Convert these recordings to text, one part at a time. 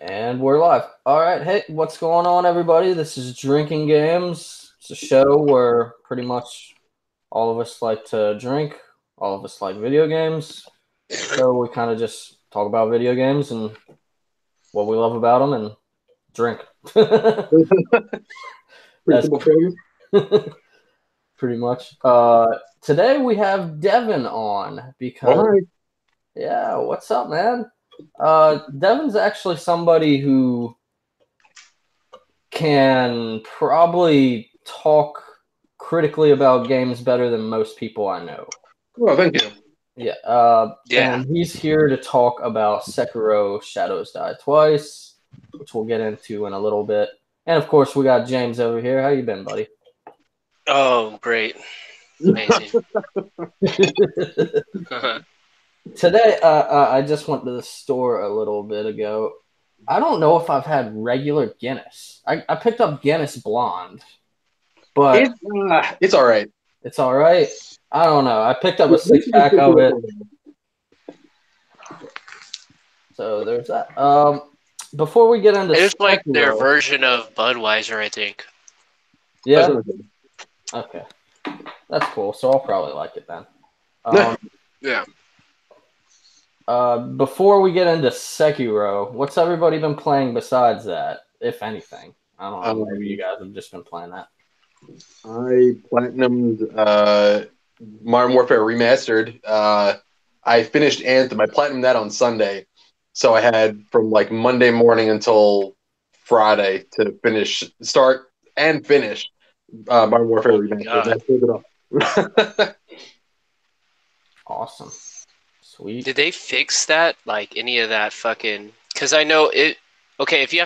And we're live. All right. Hey, what's going on, everybody? This is Drinking Games. It's a show where pretty much all of us like to drink, all of us like video games. So we kind of just talk about video games and what we love about them and drink. Pretty simple phrase. Pretty much. Today we have Devon on because, Hi. yeah, what's up, man? Devon's actually somebody who can probably talk critically about games better than most people I know. Oh, thank you. Yeah. And he's here to talk about Sekiro Shadows Die Twice, which we'll get into in a little bit. And of course, we got James over here. How you been, buddy? Oh, great. Amazing. Today, I just went to the store a little bit ago. I don't know if I've had regular Guinness. I picked up Guinness Blonde, but it's all right. It's all right. I don't know. I picked up a 6-pack of it. So there's that. Before we get into it's like their version of Budweiser, I think. Yeah. Okay. That's cool. So I'll probably like it then. Yeah. Before we get into Sekiro, what's everybody been playing besides that, if anything? I don't know. Maybe you guys have just been playing that. I platinumed Modern Warfare Remastered. I finished Anthem. I platinumed that on Sunday. So I had from like Monday morning until Friday to start and finish Modern Warfare Remastered. Awesome. Sweet. Did they fix that? Like any of that fucking... Because I know it... Okay, if you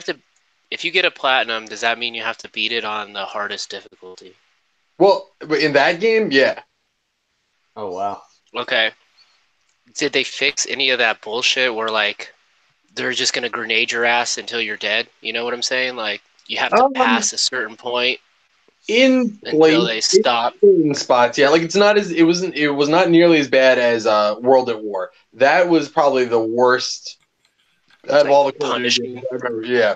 get a platinum, does that mean you have to beat it on the hardest difficulty? Well, in that game, yeah. Oh, wow. Okay. Did they fix any of that bullshit where, like, they're just going to grenade your ass until you're dead? You know what I'm saying? Like, you have to pass a certain point until they stop. In spots, yeah. Like, it was not nearly as bad as World at War. That was probably the worst out of all the punishing. I remember. Yeah.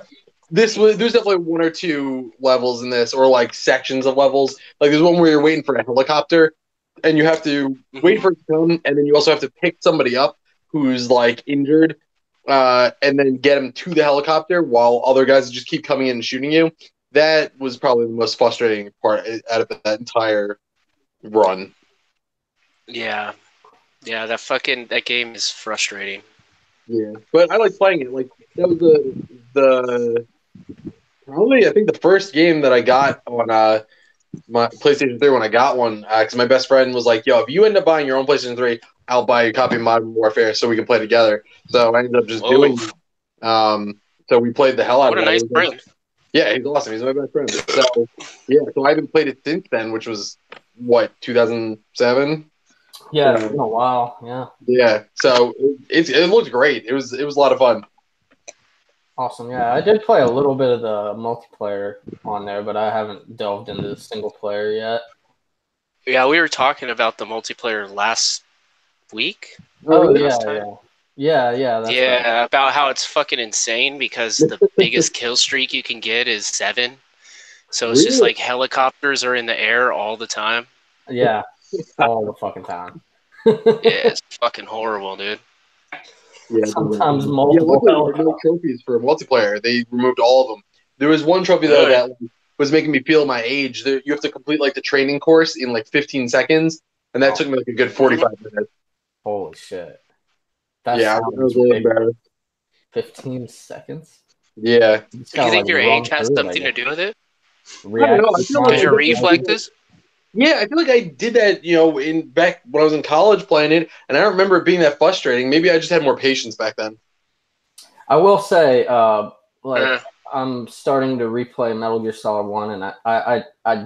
There's definitely one or two levels in this, or like sections of levels. Like there's one where you're waiting for a helicopter, and you have to wait for it to come, and then you also have to pick somebody up who's like injured, and then get them to the helicopter while other guys just keep coming in and shooting you. That was probably the most frustrating part out of that entire run. Yeah, that game is frustrating. Yeah, but I like playing it. Like that was the probably I think the first game that I got on my PlayStation 3 when I got one, because my best friend was like, "Yo, if you end up buying your own PlayStation 3, I'll buy you a copy of Modern Warfare so we can play together." So I ended up just doing it. So we played the hell out of it. What a nice friend. Yeah, he's awesome. He's my best friend. So yeah, so I haven't played it since then, which was what 2007. Yeah, it's been a while. Yeah. Yeah. So it looked great. It was a lot of fun. Awesome. Yeah, I did play a little bit of the multiplayer on there, but I haven't delved into the single player yet. Yeah, we were talking about the multiplayer last week. Oh, yeah. That's right. About how it's fucking insane because the biggest kill streak you can get is 7. So it's just like helicopters are in the air all the time. Yeah, all the fucking time. Yeah, it's fucking horrible, dude. Yeah, sometimes multiple. Yeah, luckily there were no trophies for multiplayer. They removed all of them. There was one trophy though that was making me feel my age. You have to complete like the training course in like 15 seconds, and that took me like a good 45 minutes. Holy shit! I was a little embarrassed. 15 seconds? Yeah. Do you think your age has something to do with it? I don't know. Because your reflexes? Yeah, I feel like I did that, in back when I was in college playing it, and I don't remember it being that frustrating. Maybe I just had more patience back then. I will say, I'm starting to replay Metal Gear Solid 1, and I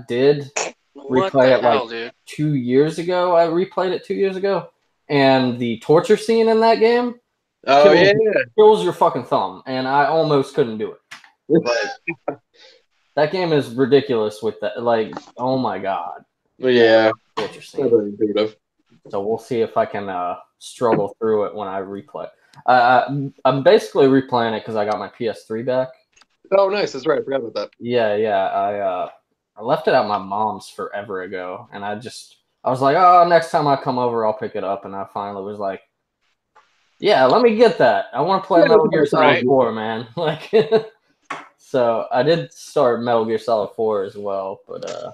did replay it dude? 2 years ago. I replayed it 2 years ago, and the torture scene in that game kills your fucking thumb, and I almost couldn't do it. But that game is ridiculous with that. Like, oh my god. Yeah. Torture scene. So we'll see if I can struggle through it when I replay. I'm basically replaying it because I got my PS3 back. Oh, nice. That's right. I forgot about that. Yeah. I left it at my mom's forever ago, and I was like, oh, next time I come over, I'll pick it up. And I finally was like, yeah, let me get that. I want to play Metal Gear Solid 4, man. Like, so I did start Metal Gear Solid 4 as well, but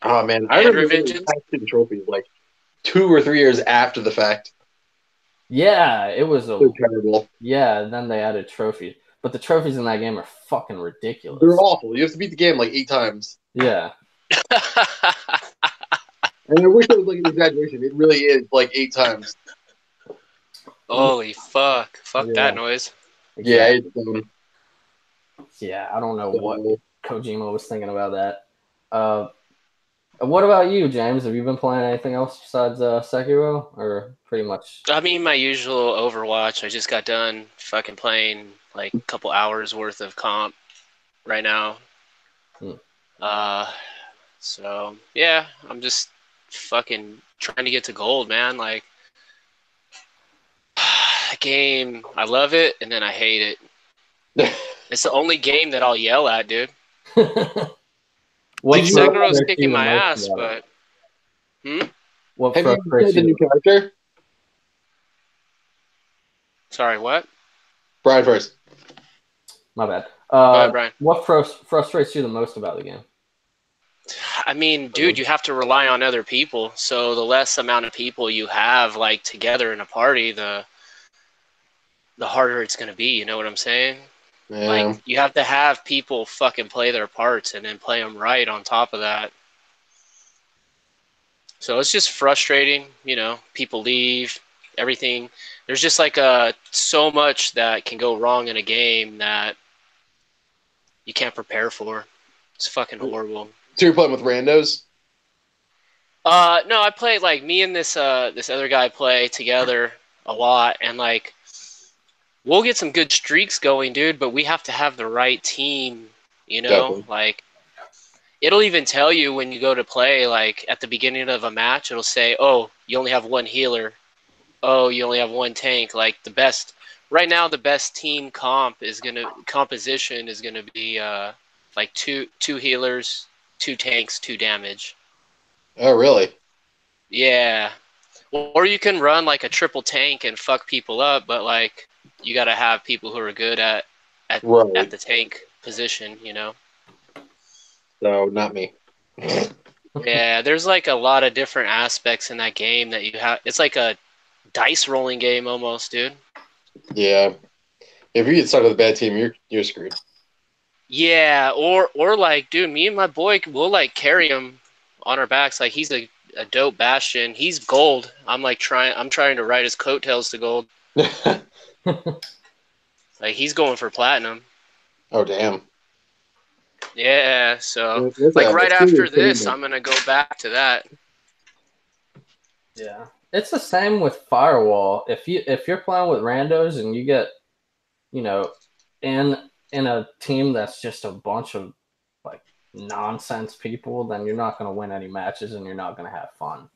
oh man, I remember the trophies like 2 or 3 years after the fact. Yeah, it was so terrible. Yeah, then they added trophies. But the trophies in that game are fucking ridiculous. They're awful. You have to beat the game like 8 times. Yeah. And I wish it was like an exaggeration. It really is like 8 times. Holy fuck. Fuck that noise. Exactly. Yeah, I don't know what Kojima was thinking about that. What about you, James? Have you been playing anything else besides Sekiro? Or pretty much? I mean, my usual Overwatch. I just got done fucking playing like a couple hours worth of comp right now. So, yeah, I'm just fucking trying to get to gold, man. Like, game, I love it, and then I hate it. It's the only game that I'll yell at, dude. Sekiro's kicking my ass, but... What have you played the new character? Sorry, what? Brian first. My bad. Go ahead, Brian. What frustrates you the most about the game? I mean, dude, you have to rely on other people. So the less amount of people you have, like, together in a party, the harder it's going to be. You know what I'm saying? Yeah. Like, you have to have people fucking play their parts and then play them right on top of that. So it's just frustrating, you know, people leave, everything. There's just like so much that can go wrong in a game that you can't prepare for. It's fucking horrible. So you're playing with randos? No, I play like me and this other guy play together a lot, and like we'll get some good streaks going, dude, but we have to have the right team, you know? Definitely. Like it'll even tell you when you go to play, like at the beginning of a match, it'll say, "Oh, you only have one healer. Oh, you only have one tank." Like the best right now, the best team composition is gonna be like two healers, 2 tanks, 2 damage. Oh, really? Yeah. Or you can run like a triple tank and fuck people up, but like you gotta have people who are good at the tank position, you know. So not me. Yeah, there's like a lot of different aspects in that game that you have. It's like a dice rolling game almost, dude. Yeah. If you get stuck with a bad team, you're screwed. Yeah, or like, dude, me and my boy, we'll like carry him on our backs. Like he's a dope Bastion. He's gold. I'm trying to ride his coattails to gold. Like he's going for platinum. Oh damn. Yeah, so like right after this, I'm gonna go back to that. Yeah, it's the same with Firewall. If you're playing with randos and you get, you know, in a team that's just a bunch of like nonsense people, then you're not gonna win any matches and you're not gonna have fun.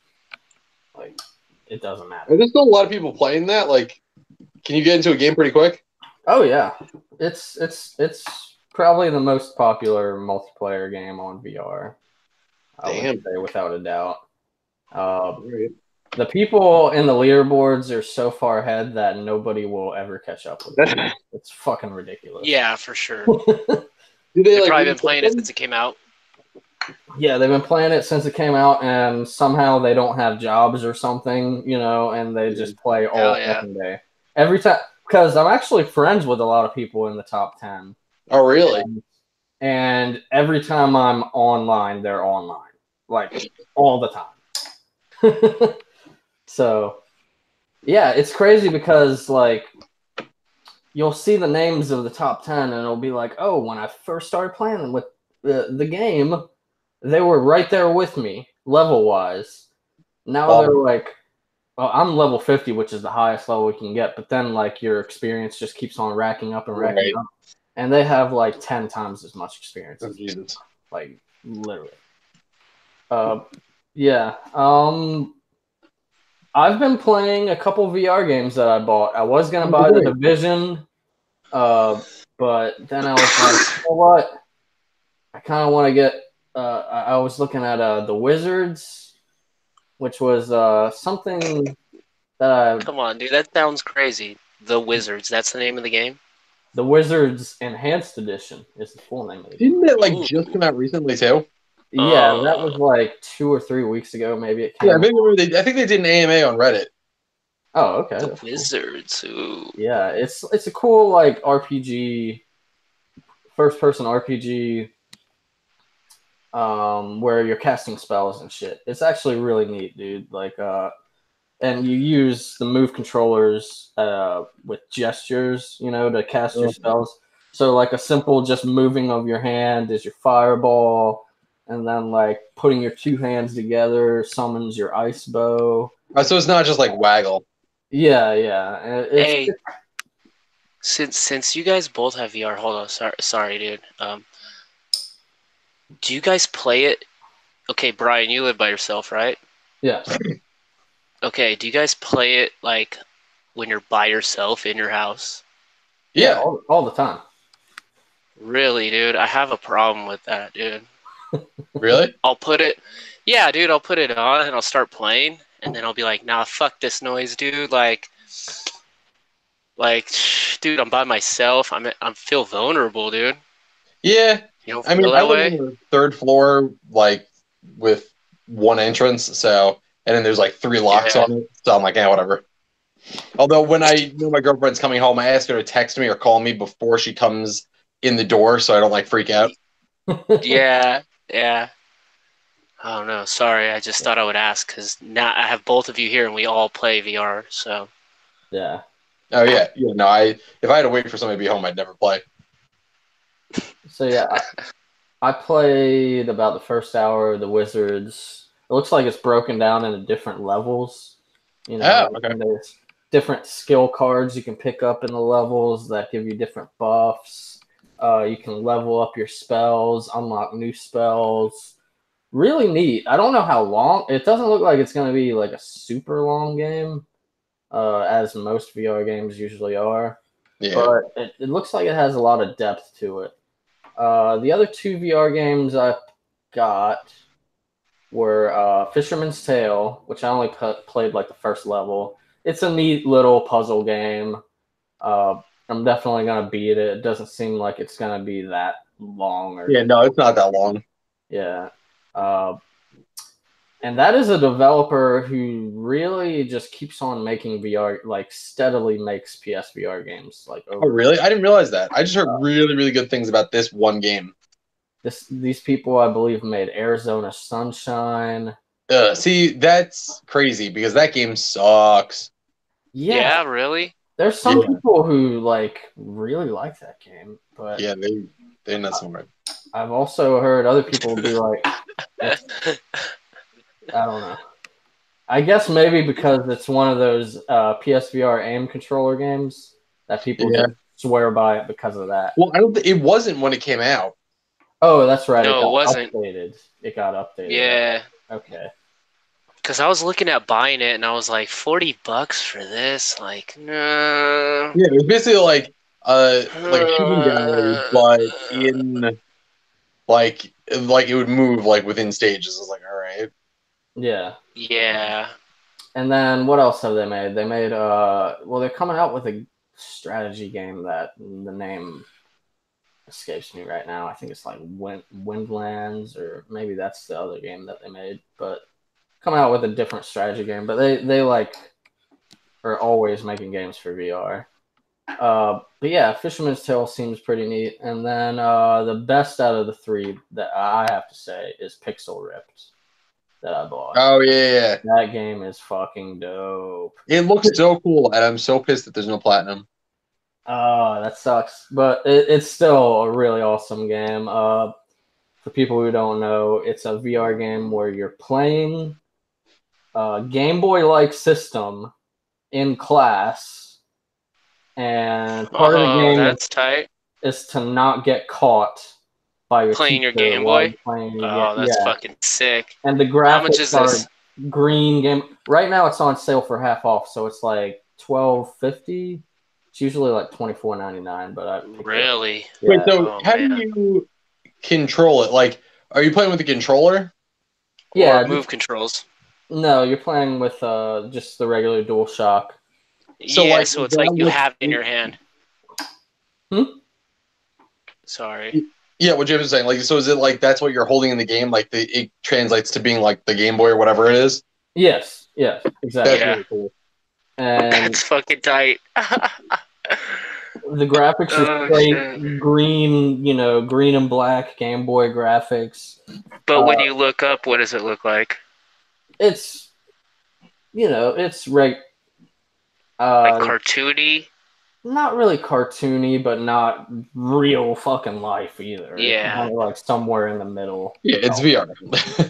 Like it doesn't matter. Are there still a lot of people playing that? Like, can you get into a game pretty quick? Oh yeah, it's probably the most popular multiplayer game on VR. I would say without a doubt. The people in the leaderboards are so far ahead that nobody will ever catch up with them. It's fucking ridiculous. Yeah, for sure. They've probably been playing it since it came out. Yeah, they've been playing it since it came out, and somehow they don't have jobs or something, you know, and they just play all fucking day. Every time, because I'm actually friends with a lot of people in the top 10. Oh, really? And every time I'm online, they're online. Like, all the time. So, yeah, it's crazy because, like, you'll see the names of the top 10, and it'll be like, oh, when I first started playing with the game, they were right there with me, level-wise. Now they're like, well, I'm level 50, which is the highest level we can get, but then, like, your experience just keeps on racking up and racking up. And they have, like, 10 times as much experience as you. Like, literally. Yeah. I've been playing a couple VR games that I bought. I was gonna buy the Division, but then I was like, you know what? I kind of want to get. I was looking at the Wizards, which was something that Come on, dude. That sounds crazy. The Wizards. That's the name of the game. the Wizards Enhanced Edition is the full name of the game. Didn't it like just come out recently too? Yeah, that was like 2 or 3 weeks ago. Maybe it came. Yeah, I think they did an AMA on Reddit. Oh, okay. The Wizards. Ooh. Yeah, it's a cool like RPG, first person RPG, where you're casting spells and shit. It's actually really neat, dude. Like, and you use the move controllers with gestures, to cast your spells. So like a simple just moving of your hand is your fireball, and then like putting your two hands together summons your ice bow. So it's not just like waggle. Yeah. Hey, since you guys both have VR, hold on, sorry, dude. Do you guys play it? Okay, Brian, you live by yourself, right? Yeah. Okay, do you guys play it like when you're by yourself in your house? Yeah, all the time. Really, dude? I have a problem with that, dude. Really? I'll put it on and I'll start playing, and then I'll be like, nah, fuck this noise, dude. Like, dude, I'm by myself. I feel vulnerable, dude. Yeah. You don't I feel mean, I that way? live on the third floor, like with one entrance, and then there's like 3 locks on it. So I'm like, whatever. Although when I know my girlfriend's coming home, I ask her to text me or call me before she comes in the door, so I don't like freak out. Yeah. I don't know. Sorry, I just thought I would ask because now I have both of you here and we all play VR. So yeah. Oh yeah. No, if I had to wait for somebody to be home, I'd never play. So yeah, I played about the first hour of the Wizards. It looks like it's broken down into different levels. Okay. And there's different skill cards you can pick up in the levels that give you different buffs. You can level up your spells, unlock new spells. Really neat. I don't know how long. It doesn't look like it's going to be like a super long game, as most VR games usually are. Yeah. But it looks like it has a lot of depth to it. The other 2 VR games I got were Fisherman's Tale, which I only played like the first level. It's a neat little puzzle game. I'm definitely gonna beat it. It doesn't seem like it's gonna be that long. No, it's not that long. Yeah. And that is a developer who really just keeps on making VR, like steadily makes PSVR games. Like, oh, really? I didn't realize that. I just heard really, really good things about this one game. These people, I believe, made Arizona Sunshine. See, that's crazy because that game sucks. Yeah, really? There's some people who really like that game, but yeah, they're not smart. I've also heard other people be like, I don't know. I guess maybe because it's one of those PSVR aim controller games that people just swear by it because of that. Well, it wasn't when it came out. Oh, that's right. No, it wasn't. Updated. It got updated. Yeah. Okay. Because I was looking at buying it and I was like, $40 for this? Like, no. Yeah, it was basically like a shooting gallery, but in like it would move like within stages. I was like, all right. Yeah. Yeah. And then what else have they made? They made they're coming out with a strategy game that the name escapes me right now. I think it's like Windlands, or maybe that's the other game that they made. But coming out with a different strategy game. But they like are always making games for VR. But yeah, Fisherman's Tale seems pretty neat. And then the best out of the 3 that I have to say is Pixel Ripped that I bought. Oh yeah. That game is fucking dope. It looks so cool, and I'm so pissed that there's no platinum. Oh, that sucks. But it's still a really awesome game. For people who don't know, it's a VR game where you're playing a Game Boy-like system in class, and part of the game that's tight. is to not get caught by your playing teacher your Game Boy. playing that's fucking sick. And the graphics green game. Right now, it's on sale for half off, so it's like $12.50. It's usually like $24.99, but I picked it up. Really? Wait, Yeah, so how do man. you control it? Like, are you playing with the controller? yeah. Or move controls. No, you're playing with just the regular DualShock. So, Yeah, like, so is it's like that you what- have it in your hand. Sorry. Yeah, what James was saying. Like, so is it like that's what you're holding in the game? Like, it translates to being like the Game Boy or whatever it is. Yes, exactly. That's Yeah. really cool. And That's fucking tight. the graphics are Oh, straight shit. green, green and black Game Boy graphics. But when you look up, what does it look like? It's, it's Like cartoony? not really cartoony, but not real fucking life either. It's Yeah. kind of like somewhere in the middle. Yeah, it's VR.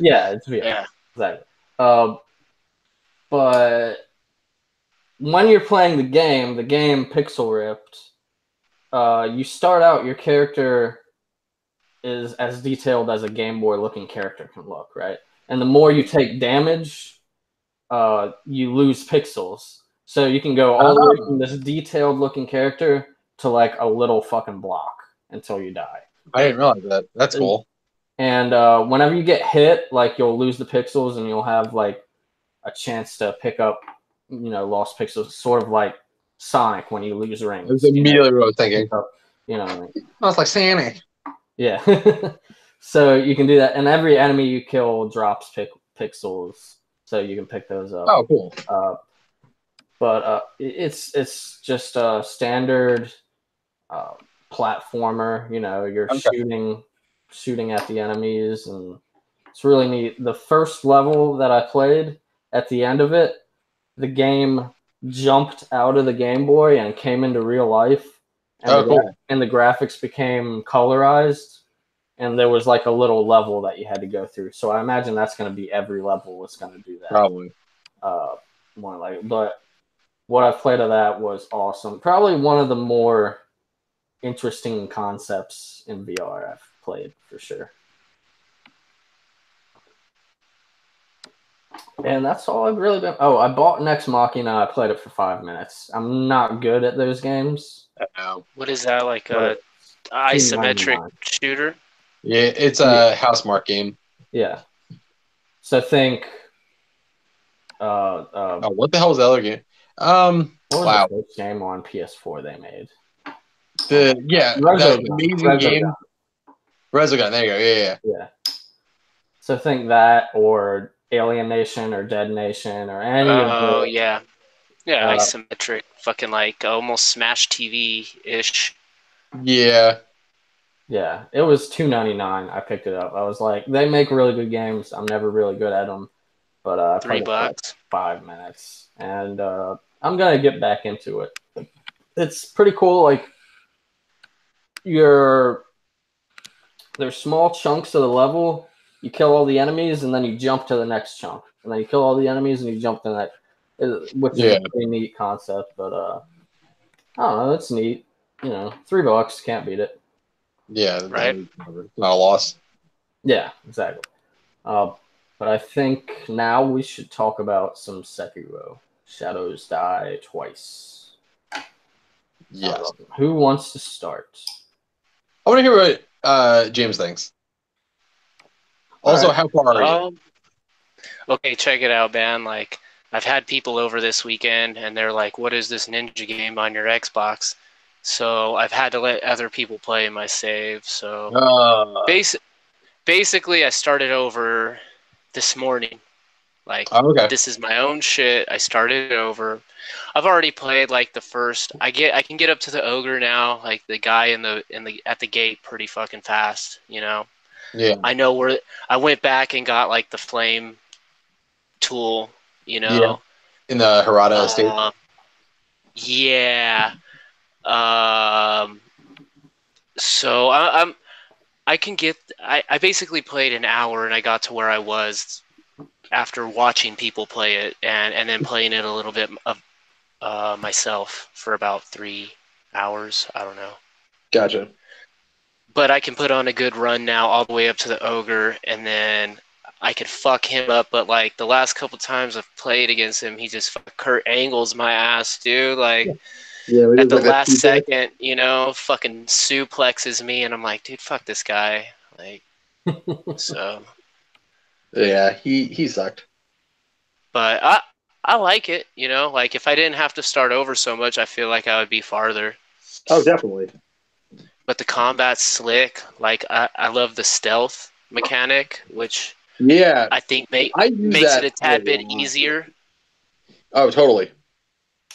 Yeah, it's VR. Yeah. Exactly. But when you're playing the game pixel ripped, you start out, your character is as detailed as a Game Boy looking character can look, right? And the more you take damage, you lose pixels. So you can go all the way from this detailed looking character to like a little fucking block until you die. I didn't realize that. That's cool. And whenever you get hit, like you'll lose the pixels and you'll have like a chance to pick up, lost pixels, sort of like Sonic when you lose rings. That's immediately what I was thinking. You know what I mean? Oh, it's like Sonic. Yeah. So you can do that, and every enemy you kill drops pixels, so you can pick those up. Oh, cool. But it's just a standard platformer. You're shooting at the enemies, and it's really neat. The first level that I played, at the end of it, the game jumped out of the Game Boy and came into real life, and cool. And the graphics became colorized. And there was like a little level that you had to go through. So I imagine that's going to be every level is going to do that. Probably. More like, but what I played of that was awesome. Probably one of the more interesting concepts in VR I've played for sure. And that's all I've really been. Oh, I bought Nex Machina. I played it for 5 minutes. I'm not good at those games. What is that, like a isometric shooter? Yeah, it's a Housemarque game. Yeah. So think. What the hell was the other game? What was the first game on PS4 they made? That amazing game. Resogun. There you go. Yeah. So think that, or Alien Nation, or Dead Nation, or any of those. Oh yeah, isometric, fucking like almost Smash TV ish. Yeah. Yeah, it was $2.99. I picked it up. I was like, they make really good games. I'm never really good at them, but I played it for like 5 minutes, and I'm gonna get back into it. It's pretty cool. Like there's small chunks of the level. You kill all the enemies, and then you jump to the next chunk, and then you kill all the enemies, and you jump to the next. Which is a pretty neat concept, but I don't know. It's neat. $3 can't beat it. Yeah, right. Not a loss. Yeah, exactly. But I think now we should talk about some Sekiro. Shadows Die Twice. Yes. Who wants to start? I want to hear what James thinks. Also, how far are you? Okay, check it out, man. Like, I've had people over this weekend, and they're like, "What is this ninja game on your Xbox?" So I've had to let other people play my save. So basically, I started over this morning. Like, This is my own shit. I started it over. I've already played like the first. I can get up to the ogre now, like the guy at the gate, pretty fucking fast. Yeah. I know where I went back and got like the flame tool. Yeah. In the Harada estate. Yeah. So I can get. I basically played an hour and I got to where I was after watching people play it and then playing it a little bit of myself for about 3 hours. I don't know. Gotcha. But I can put on a good run now all the way up to the ogre, and then I could fuck him up, but like the last couple times I've played against him, he just Kurt Angles my ass, dude. Like Yeah, it at is the like that last feedback. second, fucking suplexes me, and I'm like, dude, fuck this guy. Like, so, Yeah, he sucked. but I like it, Like if I didn't have to start over so much, I feel like I would be farther. Oh, definitely. But the combat's slick. Like I love the stealth mechanic, which Yeah, I think I use makes it that a a tad bit lot. easier, Oh, totally.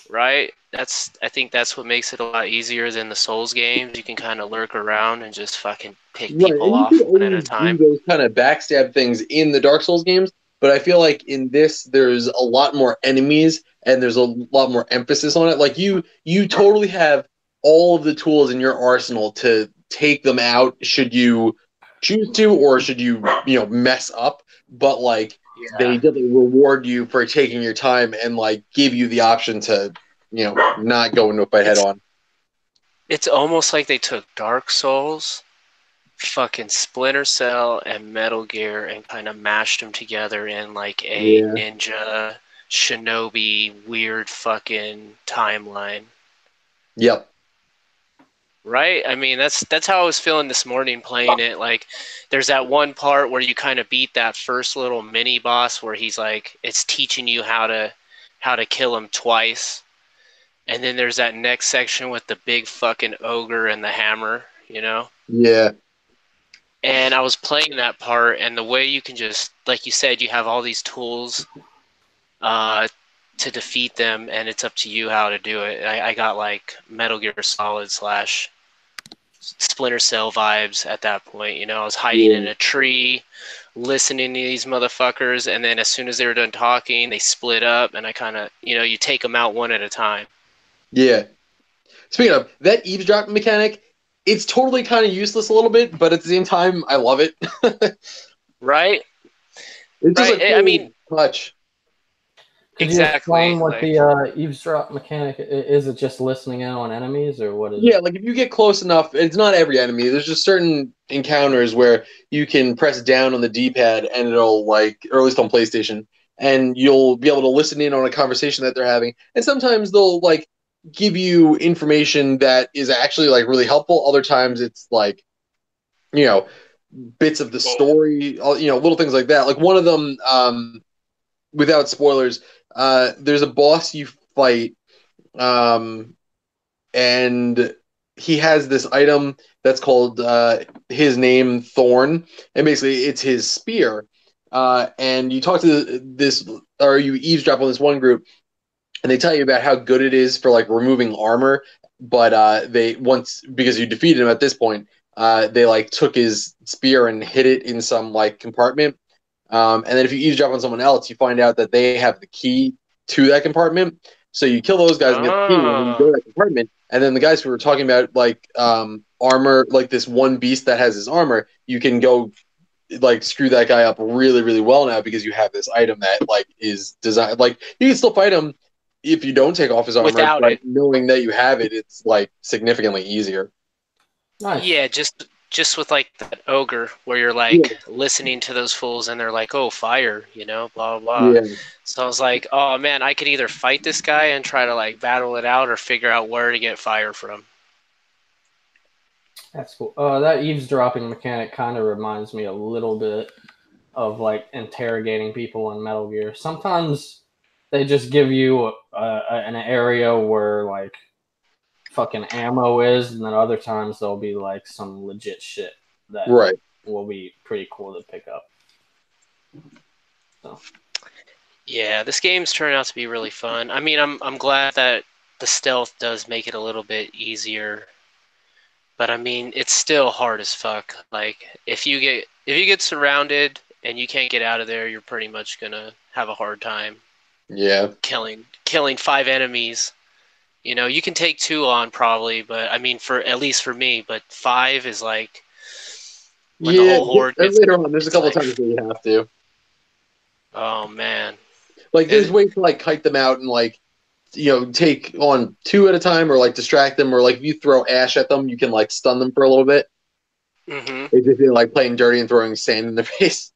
right? I think that's what makes it a lot easier than the Souls games. You can kind of lurk around and just fucking pick Right, people and you can off one at a always do time. those kind of backstab things in the Dark Souls games, but I feel like in this there's a lot more enemies and there's a lot more emphasis on it. Like you totally have all of the tools in your arsenal to take them out should you choose to or should you mess up, but like they Yeah. definitely reward you for taking your time and like give you the option to not go into a fight head It's on. it's almost like they took Dark Souls, fucking Splinter Cell, and Metal Gear and kind of mashed them together in like a Yeah. ninja shinobi weird fucking timeline. Yep. Right? I mean, that's how I was feeling this morning playing it. Like, there's that one part where you kind of beat that first little mini boss where he's like, it's teaching you how to kill him twice, and then there's that next section with the big fucking ogre and the hammer. Yeah. And I was playing that part, and the way you can just, like you said, you have all these tools uh, to defeat them, and it's up to you how to do it. I got like Metal Gear Solid slash Splinter Cell vibes at that point. I was hiding in Yeah. a tree, listening to these motherfuckers, and then as soon as they were done talking, they split up, and I kind of, you take them out one at a time. Yeah. Speaking of that eavesdropping mechanic, it's totally kind of useless a little bit, but at the same time, I love it. Right? It's just a Right. I cool mean, touch. Could you exactly. explain what Like, the eavesdrop mechanic is? It just listening in on enemies, or what is Yeah, it? like if you get close enough, it's not every enemy. There's just certain encounters where you can press down on the D-pad and it'll like, or at least on PlayStation, and you'll be able to listen in on a conversation that they're having. And sometimes they'll like give you information that is actually like really helpful. Other times it's like, you know, bits of the story, little things like that. Like one of them, without spoilers, there's a boss you fight, um, and he has this item that's called his name Thorn, and basically it's his spear. And you talk to this, or you eavesdrop on this one group, and they tell you about how good it is for like removing armor. But they once because you defeated him at this point, they like took his spear and hid it in some like compartment. And then if you eavesdrop on someone else, you find out that they have the key to that compartment. So you kill those guys and get the key, and then you go oh, to that compartment. And then the guys who were talking about like armor, like this one beast that has his armor, you can go like screw that guy up really, really well now because you have this item that like is designed. Like you can still fight him if you don't take off his armor, without but it. knowing that you have it, it's like significantly easier. Nice. Yeah, just with like that ogre where you're Yeah, like listening to those fools and they're like, "Oh, fire," blah blah blah. yeah, So I was like, "Oh man, I could either fight this guy and try to like battle it out or figure out where to get fire from." That's cool. That eavesdropping mechanic kind of reminds me a little bit of like interrogating people in Metal Gear. Sometimes they just give you an area where like fucking ammo is, and then other times there'll be like some legit shit that right. will be pretty cool to pick up. So Yeah, this game's turned out to be really fun. I mean, I'm glad that the stealth does make it a little bit easier, but I mean, it's still hard as fuck. Like if you get surrounded and you can't get out of there, you're pretty much gonna have a hard time Yeah, killing five enemies. You can take two on probably, but I mean, for at least for me, but five is like when the yeah. whole horde And gets. later on, there's a It's couple like, times where you have to. oh man, Like, there's it, ways to like kite them out and like take on two at a time, or like distract them, or like if you throw ash at them, you can like stun them for a little bit. mm-hmm. It's just like playing dirty and throwing sand in their face.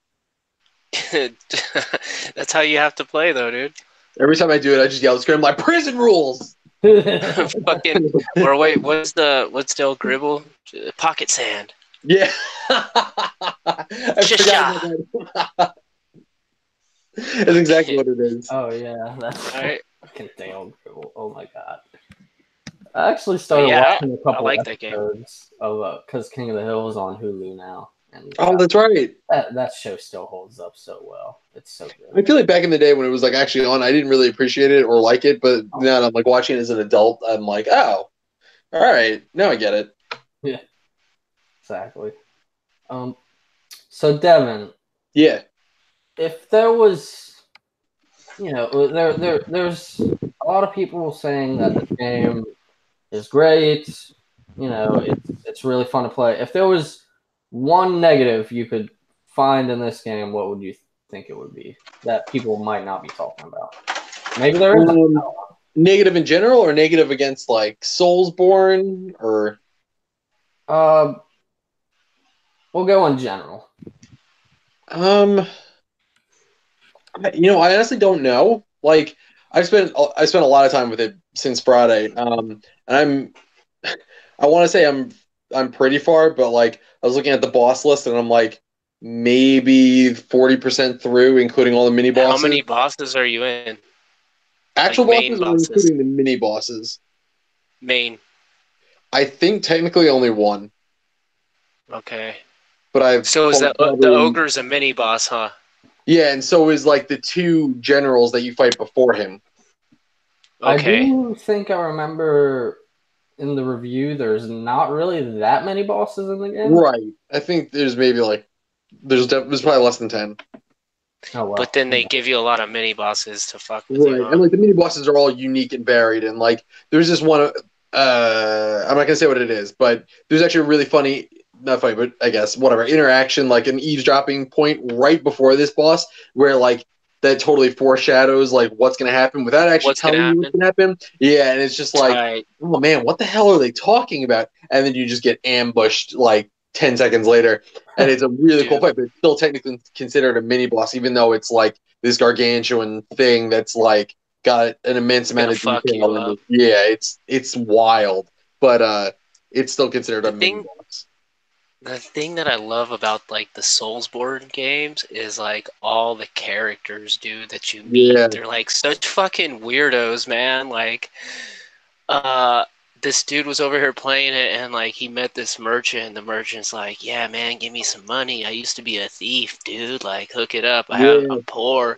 That's how you have to play, though, dude. Every time I do it, I just yell at screen like prison rules. Fucking, or wait, what's the old Gribble? Pocket sand. Yeah. I forgot about that. That's exactly what it is. Oh yeah, that's Right. fucking damn cool. Oh my god. I actually started watching a couple like that game. episodes of because King of the Hill is on Hulu now, and Oh, that's right. that show still holds up so well. It's so good. I feel like back in the day when it was like actually on, I didn't really appreciate it or like it, but now that I'm like watching it as an adult, I'm like, oh, all right, now I get it. Yeah, exactly. So Devon, Yeah, if there was, there's a lot of people saying that the game is great. It's really fun to play. If there was one negative you could find in this game, what would you think it would be that people might not be talking about? Maybe there is. Negative in general, or negative against like Soulsborne, or we'll go in general. I honestly don't know. Like, I spent a lot of time with it since Friday. And I want to say I'm pretty far, but like I was looking at the boss list and I'm like maybe 40% through, including all the mini bosses. How many bosses are you in? Actual bosses, or including the mini bosses? Main. I think technically only one. Okay. But I've so is the ogre's a mini boss, huh? Yeah, and so is like the two generals that you fight before him. Okay. I do think I remember in the review there's not really that many bosses in the game. Right. I think there's maybe like there's probably less than 10. Oh, wow. But then they give you a lot of mini bosses to fuck with right. you. Huh? And like the mini bosses are all unique and varied, and like there's this one I'm not gonna say what it is, but there's actually a really funny, not funny, but I guess whatever interaction, like an eavesdropping point right before this boss, where like that totally foreshadows like what's gonna happen without actually telling you what's gonna happen. Yeah, and it's just like, oh man, what the hell are they talking about? And then you just get ambushed like 10 seconds later, and it's a really cool fight, but it's still technically considered a mini boss, even though it's like this gargantuan thing that's like got an immense amount of detail. Yeah, it's wild, but it's still considered a mini boss. The thing that I love about like the Soulsborne games is like all the characters, dude, that you meet. Yeah. They're like such fucking weirdos, man. Like, this dude was over here playing it, and like he met this merchant, and the merchant's like, "Yeah, man, give me some money. I used to be a thief, dude. Like, hook it up. I'm poor."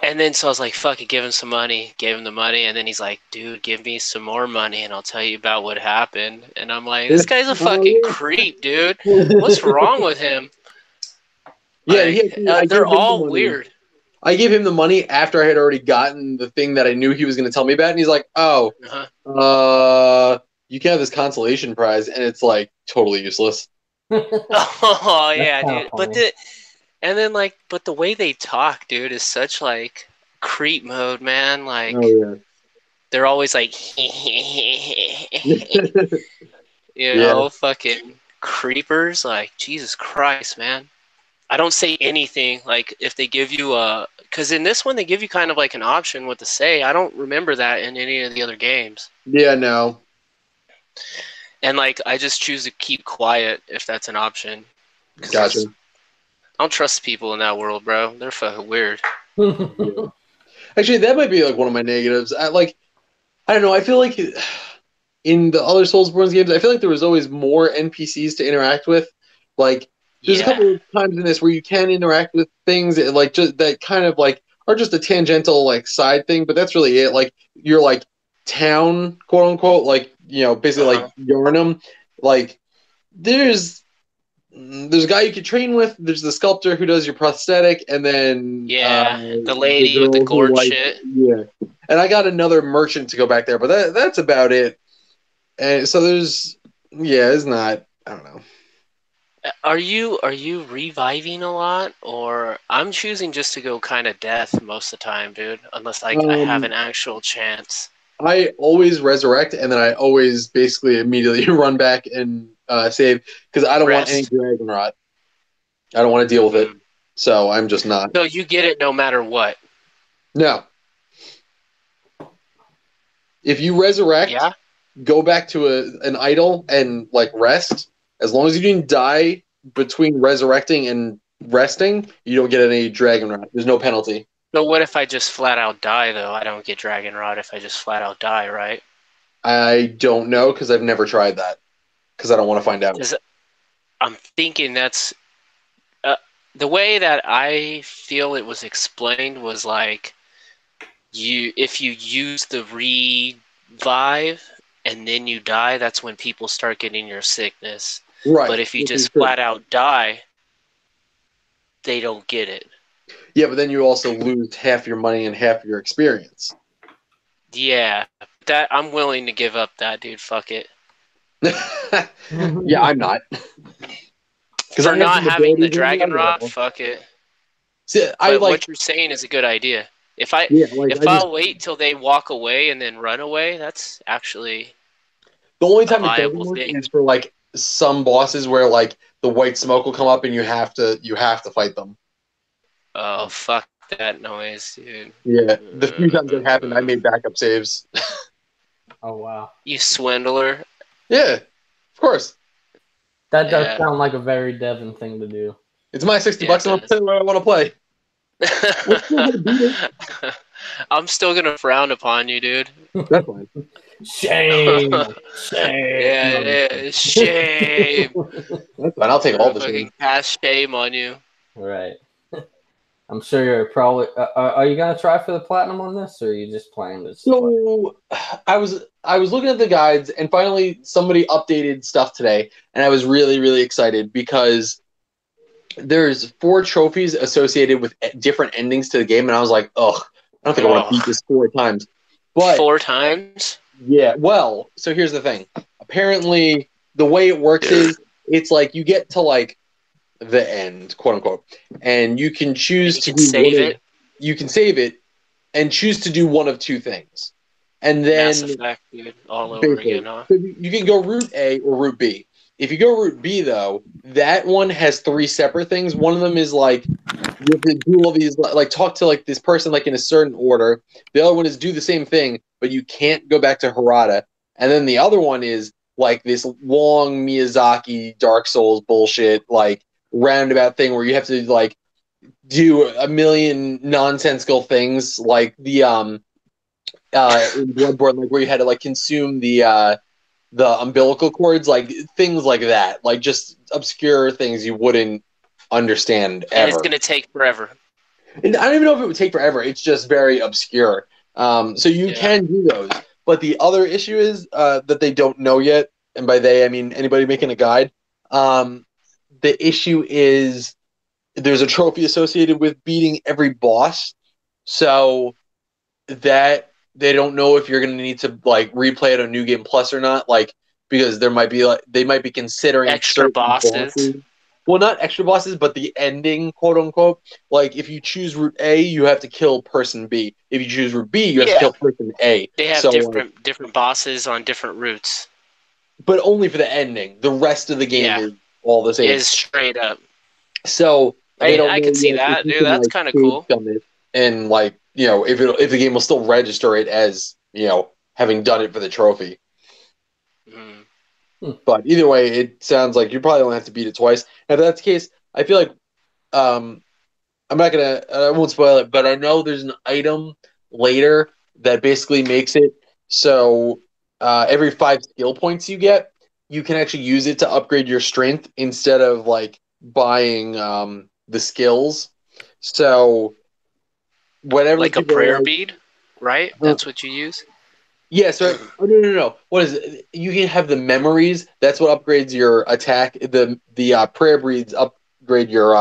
And then so I was like, fuck it, give him some money. Gave him the money, and then he's like, dude, give me some more money and I'll tell you about what happened. And I'm like, this guy's a fucking creep, dude. What's wrong with him? Like, yeah, they're all weird. I gave him the money after I had already gotten the thing that I knew he was going to tell me about, and he's like, oh, you can have this consolation prize, and it's like totally useless. Oh, yeah, dude. But the way they talk, dude, is such like creep mode, man. Like, they're always like, fucking creepers. Like, Jesus Christ, man. I don't say anything. Like, if they give you because in this one they give you kind of like an option what to say. I don't remember that in any of the other games. Yeah, no. And like, I just choose to keep quiet if that's an option. Gotcha. I don't trust people in that world, bro. They're fucking weird. Yeah. Actually, that might be like one of my negatives. I don't know. I feel like in the other Soulsborne games, I feel like there was always more NPCs to interact with. Like, there's a couple of times in this where you can interact with things that, like, just that kind of like are just a tangential like side thing, but that's really it. Like, your like town, quote unquote, like, basically like Yarnum. Like, there's a guy you can train with. There's the sculptor who does your prosthetic, and then the lady with the gourd shit. Yeah, and I got another merchant to go back there, but that's about it. And so it's not. I don't know. Are you reviving a lot, or I'm choosing just to go kind of death most of the time, dude? Unless I have an actual chance. I always resurrect, and then I always basically immediately run back and save, because I don't want any dragon rot. I don't want to deal with it. So I'm just not. So you get it no matter what. No. If you resurrect, Yeah. go back to an idol and like rest. As long as you didn't die between resurrecting and resting, you don't get any dragon rot. There's no penalty. So what if I just flat out die though? I don't get dragon rot if I just flat out die, right? I don't know because I've never tried that because I don't want to find out. Because I'm thinking that's the way that I feel it was explained was like if you use the revive and then you die, that's when people start getting your sickness. Right. But if you just flat out die, they don't get it. Yeah, but then you also lose half your money and half your experience. Yeah, that I'm willing to give up that, dude. Fuck it. Yeah, I'm not. Because for not having the dragon rot, fuck it. See, but what you're saying is a good idea. If I'll wait till they walk away and then run away, that's actually the only time it doesn't work is for like some bosses where like the white smoke will come up and you have to fight them. Oh, fuck that noise, dude. Yeah, the few times that happened, I made backup saves. Oh wow, you swindler! Yeah, of course. That does sound like a very Devon thing to do. It's my $60 and I'll play what I want to play. I'm still gonna frown upon you, dude. That's fine. Shame. Yeah, shame. That's fine. I'll take all the shame. Cast shame on you. Right. I'm sure you're probably. Are you gonna try for the platinum on this, or are you just playing this? So I was looking at the guides, and finally somebody updated stuff today, and I was really, really excited because there's 4 trophies associated with different endings to the game, and I was like, ugh, I don't think I want to beat this 4 times. But 4 times? Yeah. Well, so here's the thing. Apparently, the way it works is it's like you get to like the end, quote unquote, and you can choose to save it. You can save it and choose to do one of 2 things, and then Mass Effect, dude, all over again, huh? So you can go route A or route B. If you go route B, though, that one has 3 separate things. One of them is like you have to do all these, like talk to like this person like in a certain order. The other one is do the same thing, but you can't go back to Harada. And then the other one is like this long Miyazaki Dark Souls bullshit, like roundabout thing where you have to like do a million nonsensical things, like the in Bloodborne, like where you had to like consume the umbilical cords, like things like that, like just obscure things you wouldn't understand ever. And it's gonna take forever. And I don't even know if it would take forever. It's just very obscure. So you can do those. But the other issue is that they don't know yet, and by they I mean anybody making a guide. The issue is there's a trophy associated with beating every boss, so that they don't know if you're going to need to like replay it on New Game Plus or not, like because there might be like they might be considering extra bosses. Well, not extra bosses, but the ending, quote unquote. Like if you choose route A, you have to kill person B. If you choose route B, you have to kill person A. They have different bosses on different routes, but only for the ending. The rest of the game is all the same. Is straight up. So I can see that, dude. That's kind of cool. And like if the game will still register it as having done it for the trophy. But either way, it sounds like you probably only have to beat it twice. And if that's the case, I feel like I won't spoil it, but I know there's an item later that basically makes it so every 5 skill points you get, you can actually use it to upgrade your strength instead of like buying the skills. So whatever, like a prayer bead, right? That's what you use. Yes, right. Oh, no. What is it? You can have the memories. That's what upgrades your attack. The prayer beads upgrade your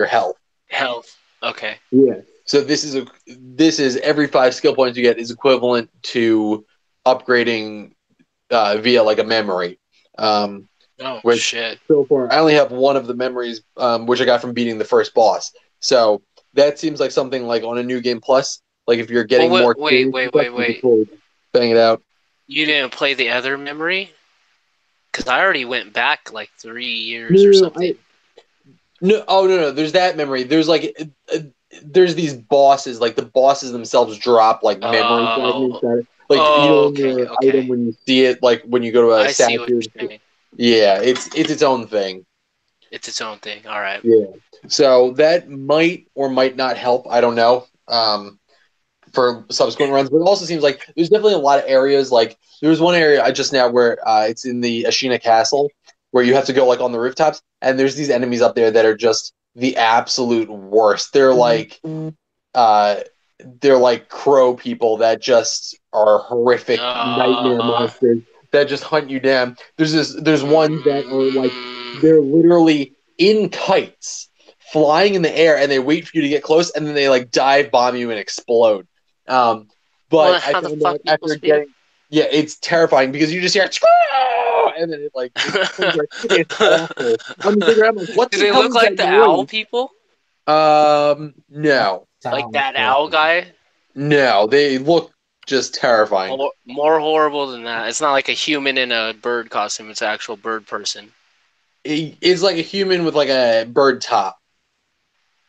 health. Health. Okay. Yeah. So this is every 5 skill points you get is equivalent to upgrading via like a memory. Shit. So far, I only have one of the memories, which I got from beating the first boss. So that seems like something like on a New Game Plus. Like if you're getting more. Wait. Bang it out. You didn't play the other memory? Because I already went back like 3 years or something. No, oh no, there's that memory. There's there's these bosses. Like the bosses themselves drop like memory fragments. Oh, Like in okay, your okay. item when you see it, like when you go to a I see what statue. you're saying. Yeah, it's its own thing. It's its own thing. All right. Yeah. So that might or might not help. I don't know. For subsequent runs, but it also seems like there's definitely a lot of areas. Like there was one area I just now where it's in the Ashina Castle where you have to go like on the rooftops, and there's these enemies up there that are just the absolute worst. Uh, they're like crow people that just are horrific nightmare Uh, monsters that just hunt you down. There's ones that are like mm, they're literally in kites flying in the air and they wait for you to get close and then they like dive bomb you and explode. Um, well, but I how the found fuck out you after supposed to beat him? getting yeah, it's terrifying because you just hear "Squirrel!" and then it's awful. I'm figuring out like what Do the they hell look is that like the owl noise? people? No, Like Sounds that owl horrible. guy? no, they look just terrifying. More horrible than that. It's not like a human in a bird costume. It's an actual bird person. It's like a human with like a bird top.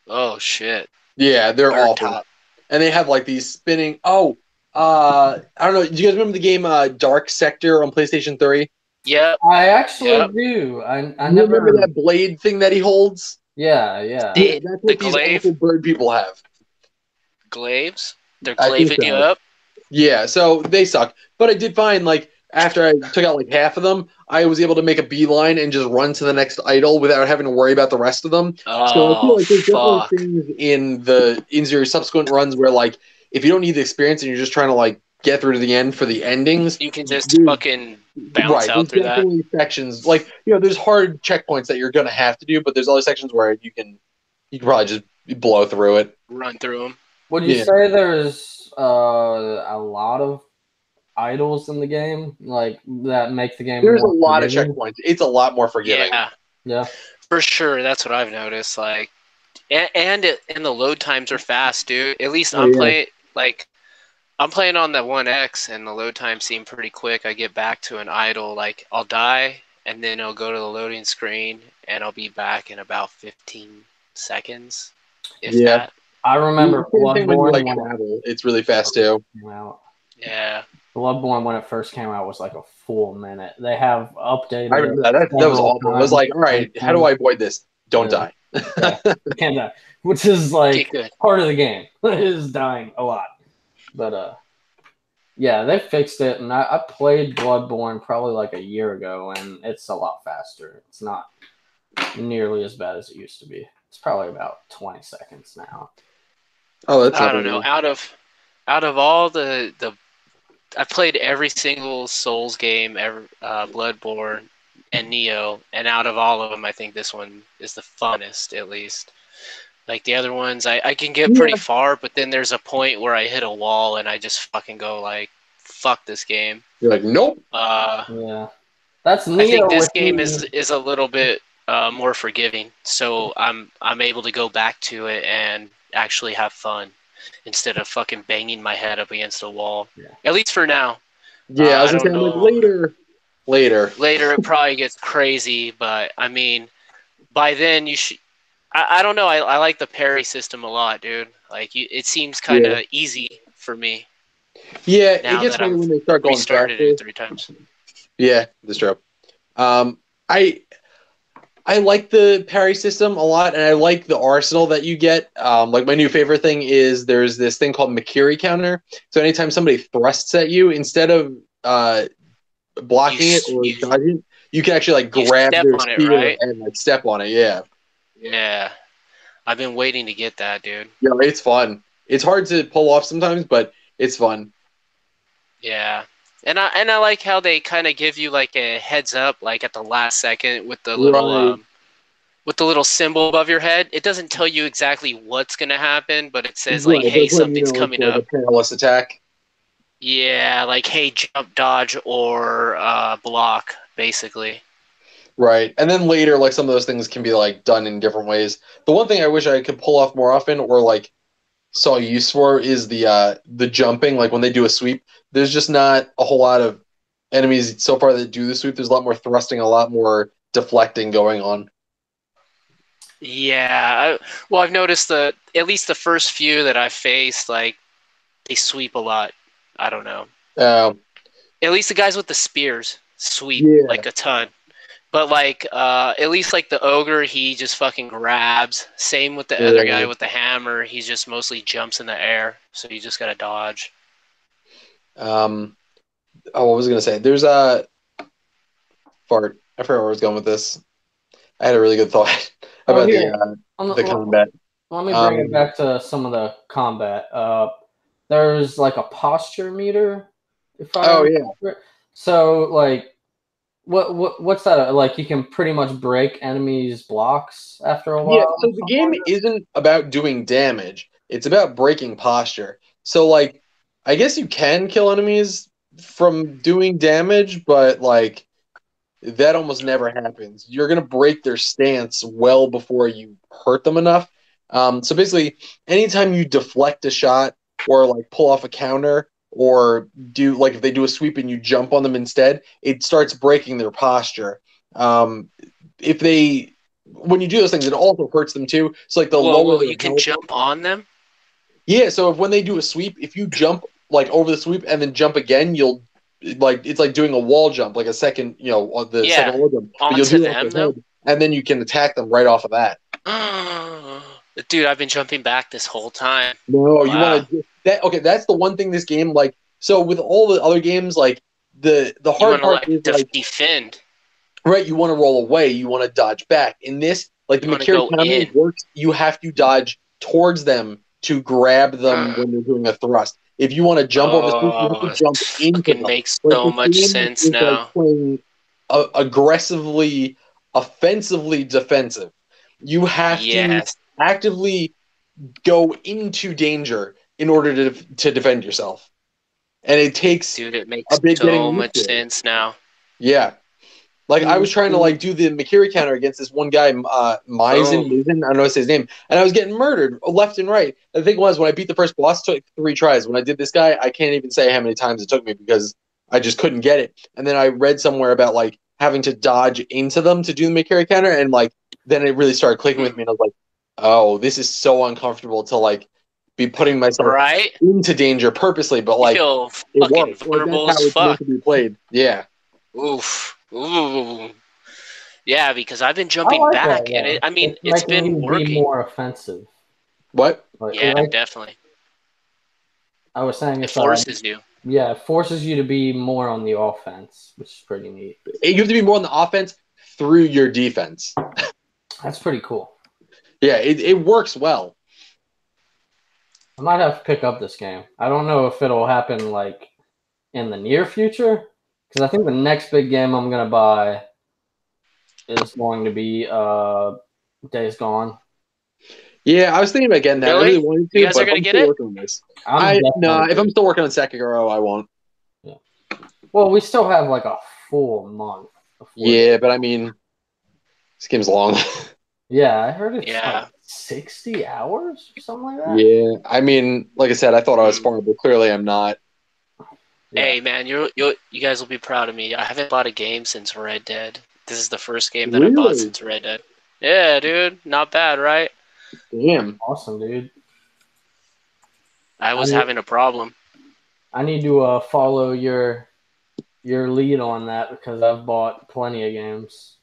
Oh shit! Yeah, they're Bird awful. top. And they have like these spinning. Oh, I don't know. Do you guys remember the game Dark Sector on PlayStation 3? Yep. I actually Yep. do. I You remember never. that blade thing that he holds? Yeah, yeah. Yeah, The that's the what these awful glaive bird people have. glaives. They're I think glaving you so. up. Yeah, so they suck. But I did find like after I took out like half of them, I was able to make a beeline and just run to the next idol without having to worry about the rest of them. So I feel Oh like there's definitely fuck! things in your subsequent runs where like if you don't need the experience and you're just trying to like get through to the end for the endings, You can just there's fucking bounce right. out There's through that. definitely sections like there's hard checkpoints that you're gonna have to do, but there's other sections where you can probably just blow through it. Run through them. Would you Yeah. say there's a lot of idols in the game, like that make the game There's a more lot of forgiving? checkpoints. It's a lot more forgiving. Yeah, Yeah. for sure. That's what I've noticed. Like, and the load times are fast, dude. At least Oh yeah. I'm playing on the One X, and the load times seem pretty quick. I get back to an idle, like I'll die, and then I'll go to the loading screen, and I'll be back in about 15 seconds, if Yeah. that. I remember Same thing when you like Bloodborne when travel. It's really fast too. it came out. Yeah. Bloodborne when it first came out was like a full minute. They have updated I it remember that. That was several awful. I was times. like, all right, how do I avoid this? Don't Yeah. die. Yeah, you can't die, which is like Get good. part of the game. Is dying a lot, but yeah, they fixed it, and I played Bloodborne probably like a year ago, and it's a lot faster. It's not nearly as bad as it used to be. It's probably about 20 seconds now. Oh, that's I not don't know. Out of all the I've played every single Souls game ever, Bloodborne and Neo, and out of all of them, I think this one is the funnest, at least. Like the other ones, I can get pretty yeah. far, but then there's a point where I hit a wall and I just fucking go like, "Fuck this game." You're like, nope. Yeah, that's I think Neo this with game me. is a little bit more forgiving, so I'm able to go back to it and actually have fun instead of fucking banging my head up against a wall. Yeah. At least for now. Yeah, I was I gonna say, don't I'm like know. later. Later, it probably gets crazy, but I mean, by then you should. I don't know. I like the parry system a lot, dude. Like it seems kind Yeah, of easy for me yeah. It now gets that harder I've when they start going restarted faster. it 3 times. Yeah, that's true. Um, I I like the parry system a lot, and I like the arsenal that you get. Like my new favorite thing is there's this thing called Makiri counter. So anytime somebody thrusts at you, instead of blocking it or You dodging, you can actually like you grab step their on it, spear right? and like step on it. Yeah, Yeah. I've been waiting to get that, dude. yeah, it's fun. It's hard to pull off sometimes, but it's fun. Yeah. And I like how they kind of give you like a heads up like at the last second Right, with the little symbol above your head. It doesn't tell you exactly what's going to happen, but it says like, right. "Hey, That's when you something's know it's coming like a up." perilous attack. Yeah, like, "Hey, jump, dodge or block," basically. Right. And then later, like some of those things can be like done in different ways. The one thing I wish I could pull off more often or like saw use for is the jumping. Like when they do a sweep, there's just not a whole lot of enemies so far that do the sweep. There's a lot more thrusting, a lot more deflecting going on. Yeah. I've noticed that at least the first few that I've faced, like, they sweep a lot. I don't know. At least the guys with the spears sweep Yeah. like a ton. But like, at least like the ogre, he just fucking grabs. Same with the other guy with the hammer. He just mostly jumps in the air, so you just gotta dodge. What was I gonna say? There's a fart. I forgot where I was going with this. I had a really good thought Oh, about here. the combat. Let me bring it back to some of the combat. There's like a posture meter, if I remember. So like, what's that? Like, you can pretty much break enemies' blocks after a Yeah, while. so the game isn't about doing damage. It's about breaking posture. So like I guess you can kill enemies from doing damage, but like that almost never happens. You're gonna break their stance well before you hurt them enough. So basically, anytime you deflect a shot or like pull off a counter or do like if they do a sweep and you jump on them instead, it starts breaking their posture. If they when you do those things, it also hurts them too. So like the lower Whoa! their You can health. jump on them. Yeah, so if when they do a sweep, if you jump like over the sweep and then jump again, you'll like it's like doing a wall jump, like a second, the second Yeah, wall jump, but you'll onto do it off them their though. head, and then you can attack them right off of that. Dude, I've been jumping back this whole time. No, you Wow. want to that. Okay, that's the one thing this game like. So with all the other games, like the You hard want to part like is like defend. right, you want to roll away, you want to dodge back. In this, like the You want to Makiri go counter in. works, you have to dodge towards them to grab them when they're doing a thrust. If you want to jump over the street, you have Oh, to it jump into fucking them. makes Like so this much game sense is like now. playing aggressively, offensively defensive. You have to Yes, actively go into danger in order to defend yourself, and it takes dude, it a makes bit getting so used much to it. sense now. Yeah. Like I was trying to like do the Makiri counter against this one guy, Mizen, Boom. I don't know his name, and I was getting murdered left and right. The thing was, when I beat the first boss, it took 3 tries. When I did this guy, I can't even say how many times it took me because I just couldn't get it. And then I read somewhere about like having to dodge into them to do the Makiri counter, and like then it really started clicking with me, and I was like, oh, this is so uncomfortable to like be putting myself Right? into danger purposely, but You like feel it fucking works. Like that's vulnerable as how it's meant fuck. to be played. Yeah. Oof. Ooh. Yeah, because I've been I jumping like that back, and though. I mean, It's it's making been you be working. more offensive. What? Yeah, Like definitely. I was saying, It forces you. yeah, it forces you to be more on the offense, which is pretty neat. You have to be more on the offense through your defense. That's pretty cool. Yeah, it works well. I might have to pick up this game. I don't know if it'll happen like in the near future, because I think the next big game I'm gonna buy is going to be Days Gone. Yeah, I was thinking about getting that. I really Really? wanted You to, guys but are if gonna I'm get still it? working on this, if I'm still working on Sekiro, I won't. Yeah. Well, we still have like a full month before. Yeah, but I mean, this game's long. Yeah, I heard it's Yeah. like 60 hours or something like that. Yeah, I mean, like I said, I thought I was far, but clearly I'm not. Yeah. Hey man, you guys will be proud of me. I haven't bought a game since Red Dead. This is the first game that I bought Really? since Red Dead. Yeah, dude, not bad, right? Damn. Awesome, dude. I was having a problem. I need to follow your lead on that because I've bought plenty of games.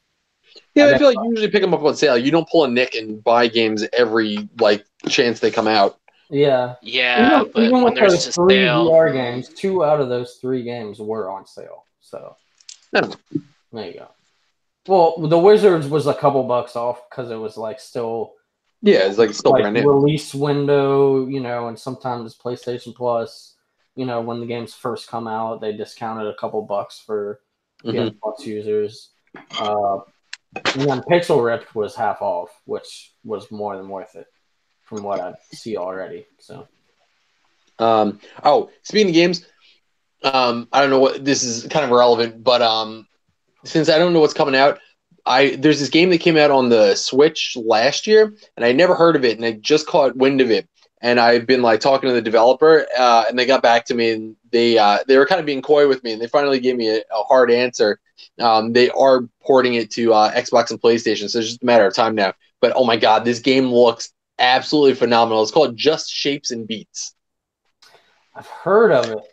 Yeah, I feel like you usually pick them up on sale. You don't pull a Nick and buy games every like chance they come out. Yeah. Yeah, but even when with there's those a 3 sale, VR games, 2 out of those 3 games were on sale. So No. there you go. Well, the Wizards was a couple bucks off because it was like still it's like still brand new. Release window, and sometimes PlayStation Plus, when the games first come out, they discounted a couple bucks for PS Plus users. And then Pixel Ripped was half off, which was more than worth it from what I see already. So, speaking of games, I don't know what this is kind of irrelevant, but since I don't know what's coming out, there's this game that came out on the Switch last year, and I never heard of it, and I just caught wind of it, and I've been like talking to the developer, and they got back to me, and they were kind of being coy with me, and they finally gave me a hard answer. They are porting it to Xbox and PlayStation, so it's just a matter of time now. but oh my god, this game looks absolutely phenomenal. It's called Just Shapes and Beats. I've heard of it.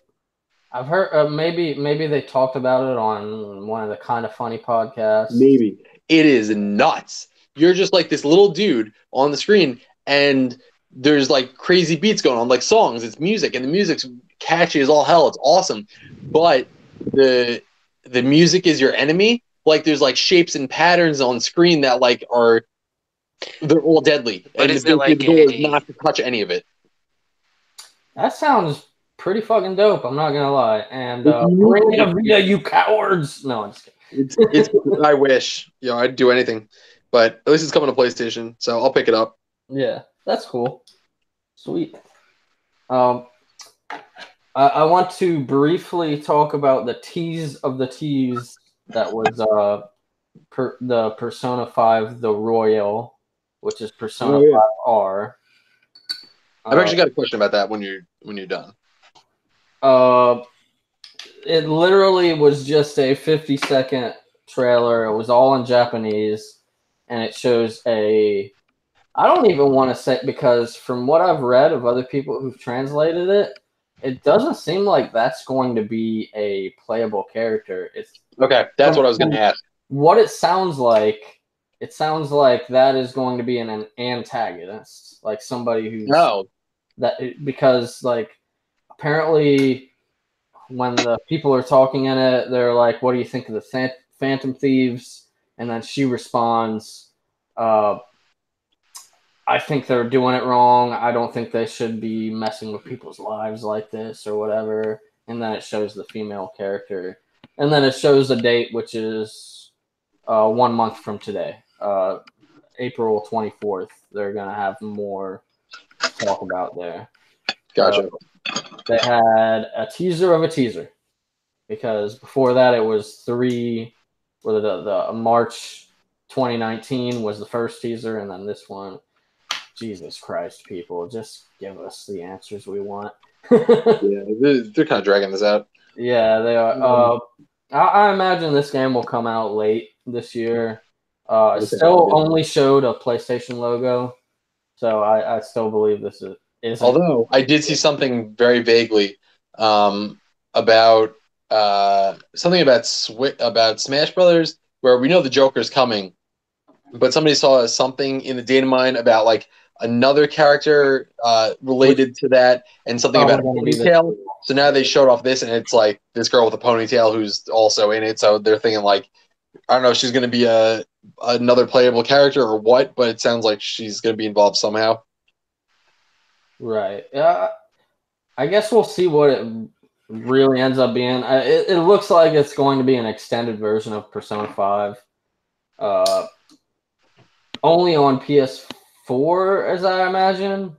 I've heard maybe they talked about it on one of the Kind of Funny podcasts. Maybe. It is nuts. You're just like this little dude on the screen, and there's like crazy beats going on, like songs. It's music, and the music's catchy as all hell. It's awesome, but the music is your enemy. Like there's like shapes and patterns on screen that like they're all deadly, But and is it like the goal is not to touch any of it. That sounds pretty fucking dope. I'm not gonna lie. And bring it a Vita, you cowards! No, I'm just kidding. It's I wish, I'd do anything, but at least it's coming to PlayStation, so I'll pick it up. Yeah, that's cool. Sweet. I want to briefly talk about the tease of the tease that was the Persona 5 The Royal, which is Persona 5 R. I've actually got a question about that when you're done. It literally was just a 50-second trailer. It was all in Japanese, and it shows I don't even want to say, because from what I've read of other people who've translated it, it doesn't seem like that's going to be a playable character. Okay, that's what I was going to ask. What it sounds like that is going to be an antagonist, like somebody who's because like apparently when the people are talking in it, they're like, "What do you think of the Phantom Thieves?" And then she responds, "I think they're doing it wrong. I don't think they should be messing with people's lives like this or whatever." And then it shows the female character, and then it shows a date, which is 1 month from today, April 24th. They're gonna have more to talk about there. Gotcha. They had a teaser of a teaser, because before that it was the March 2019 was the first teaser, and then this one. Jesus Christ, people, just give us the answers we want. Yeah, they're kind of dragging this out. Yeah, they are. I imagine this game will come out late this year. It still only showed a PlayStation logo, so I still believe this is. Although I did see something very vaguely about something about Smash Brothers, where we know the Joker's coming, but somebody saw something in the data mine about like another character related to that, and something about a ponytail. So now they showed off this, and it's like this girl with a ponytail who's also in it. So they're thinking like, I don't know if she's going to be another playable character or what, but it sounds like she's going to be involved somehow. Right. I guess we'll see what it really ends up being. It looks like it's going to be an extended version of Persona 5. Only on PS4, as I imagine,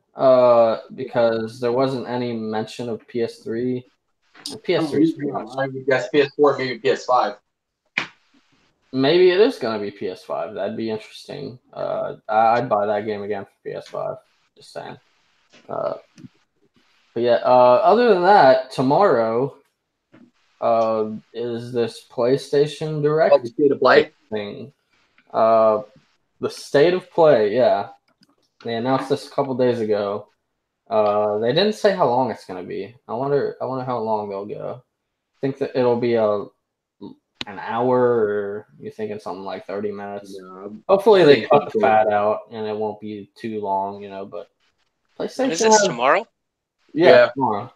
because there wasn't any mention of PS3. And PS3 is pretty much. I would guess PS4, maybe PS5. Maybe it is going to be PS5. That'd be interesting. I'd buy that game again for PS5. Just saying. But yeah, other than that, tomorrow is this PlayStation Direct the State of Play thing. The State of Play, yeah. They announced this a couple days ago. They didn't say how long it's going to be. I wonder how long they'll go. I think that it'll be an hour, or you're thinking something like 30 minutes. No, hopefully they cut the fat out and it won't be too long, but PlayStation. Is this tomorrow? Yeah, tomorrow.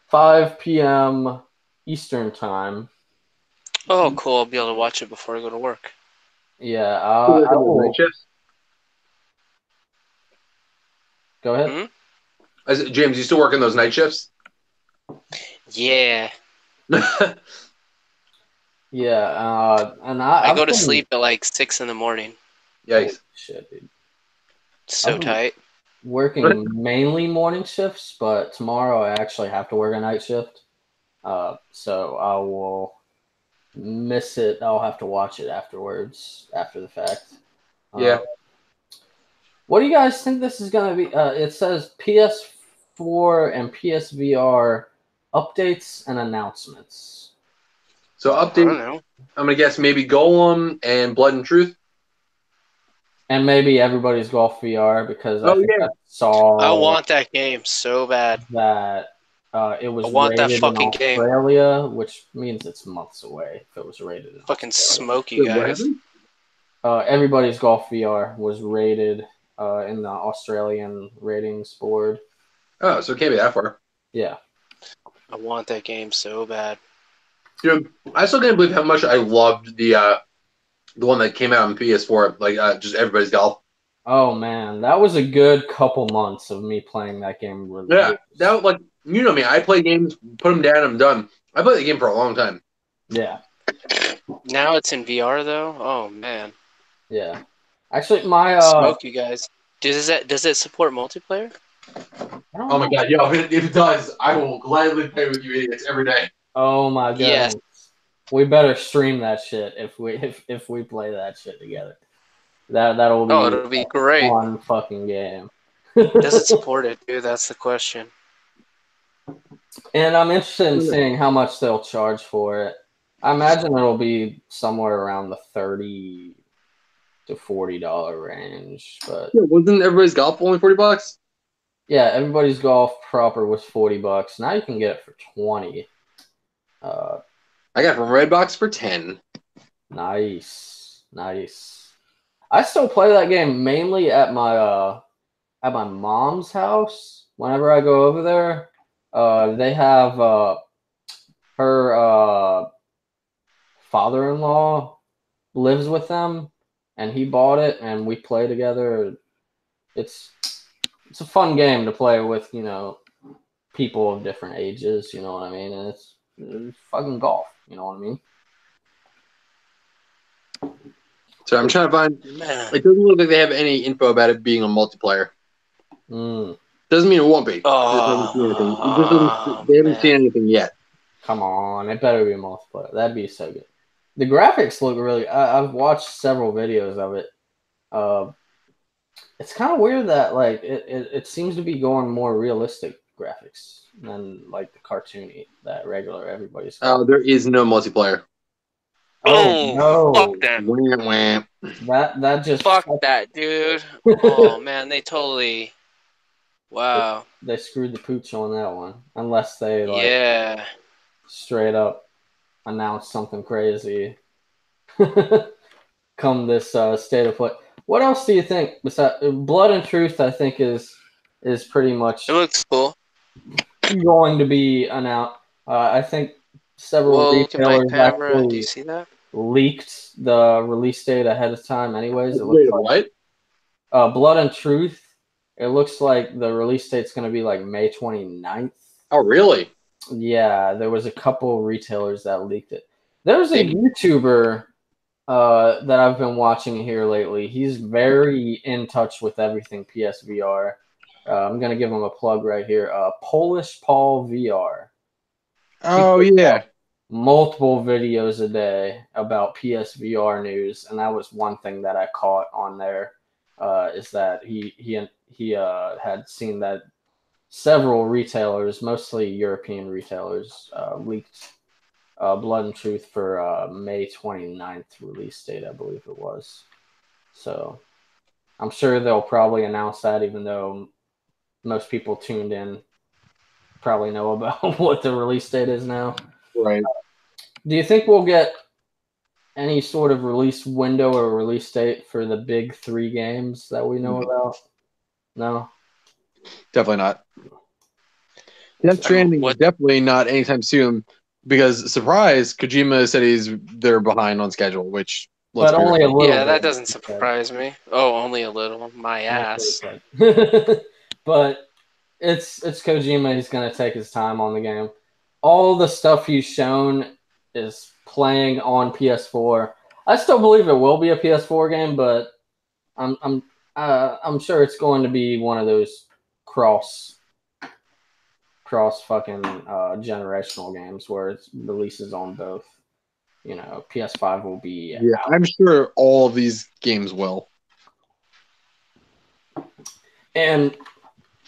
5 p.m. Eastern time. Oh, cool. I'll be able to watch it before I go to work. Yeah. I will. Go ahead. Mm-hmm. James, you still working those night shifts? Yeah. Yeah. And I go to sleep at like 6 in the morning. Yikes. Shit, dude. So tight. Working mainly morning shifts, but tomorrow I actually have to work a night shift. So I will miss it. I'll have to watch it afterwards, after the fact. Yeah. What do you guys think this is going to be? It says PS4 and PSVR updates and announcements. So update, I'm going to guess maybe Golem and Blood and Truth. And maybe Everybody's Golf VR, because I Oh think yeah. I saw I want that game so bad. that it was I want that rated in fucking game. Australia, which means it's months away if it was rated in Fucking Australia. smoke you Wait, what guys. happened? Everybody's Golf VR was rated in the Australian ratings board. Oh, so it can't be that far. Yeah. I want that game so bad. Dude, I still can't believe how much I loved the one that came out on PS4, like just Everybody's Golf. Oh man, that was a good couple months of me playing that game. Yeah, that like you know me, I play games, put them down, I'm done. I played the game for a long time. Yeah. Now it's in VR though. Oh man. Yeah. Actually, my Smoke you guys. Does it support multiplayer? I don't Oh my know. god, yo, if it does, I will gladly play with you idiots every day. Oh my Yes. goodness. We better stream that shit if we play that shit together. That'll be It'll be great. fun fucking game. Does it support it, dude? That's the question. And I'm interested in seeing how much they'll charge for it. I imagine it'll be somewhere around the $30 to $40 range. But Yeah, wasn't Everybody's Golf only $40? yeah, Everybody's Golf proper was $40. Now you can get it for 20. I got it from Redbox for 10. Nice. I still play that game mainly at my mom's house. Whenever I go over there, they have her father-in-law lives with them, and he bought it, and we play together. It's a fun game to play with, people of different ages. You know what I mean? And it's fucking golf. You know what I mean? So I'm trying to find. Man. It doesn't look like they have any info about it being a multiplayer. Doesn't mean it won't be. They haven't seen anything yet. Come on, it better be a multiplayer. That'd be so good. The graphics look really. I've watched several videos of it. It's kind of weird that like it seems to be going more realistic graphics than like the cartoony that regular Everybody's. Oh, there is no multiplayer. Oh no! Fuck that! Wah, wah. That just Fuck that, dude! Oh man, they totally. Wow. They screwed the pooch on that one. Unless they Yeah. straight up announce something crazy. Come this state of play. What else do you think? Besides Blood and Truth, I think is pretty much It looks cool. going to be announced. I think several Look at my retailers camera. Do actually you see that? leaked the release date ahead of time. Anyways, it Wait, looks like what? Blood and Truth. It looks like the release date's going to be like May 29th. Oh, really? Yeah, there was a couple retailers that leaked it. There's a YouTuber that I've been watching here lately. He's very in touch with everything PSVR. I'm going to give him a plug right here. Polish Paul VR. Oh, yeah. Multiple videos a day about PSVR news, and that was one thing that I caught on there. Is that he had seen that several retailers, mostly European retailers, leaked Blood and Truth for May 29th release date, I believe it was. So I'm sure they'll probably announce that, even though most people tuned in probably know about what the release date is now. Right. Do you think we'll get any sort of release window or release date for the big 3 games that we know about? No? Definitely not. Death Stranding is definitely not anytime soon because, surprise, Kojima said they're behind on schedule, which but only a little. Yeah, that doesn't surprise me. Oh, only a little. My ass. But it's Kojima. He's going to take his time on the game. All the stuff he's shown is playing on PS4. I still believe it will be a PS4 game, but I'm sure it's going to be one of those cross fucking generational games where it releases on both. PS5 will be yeah, out. I'm sure all of these games will. And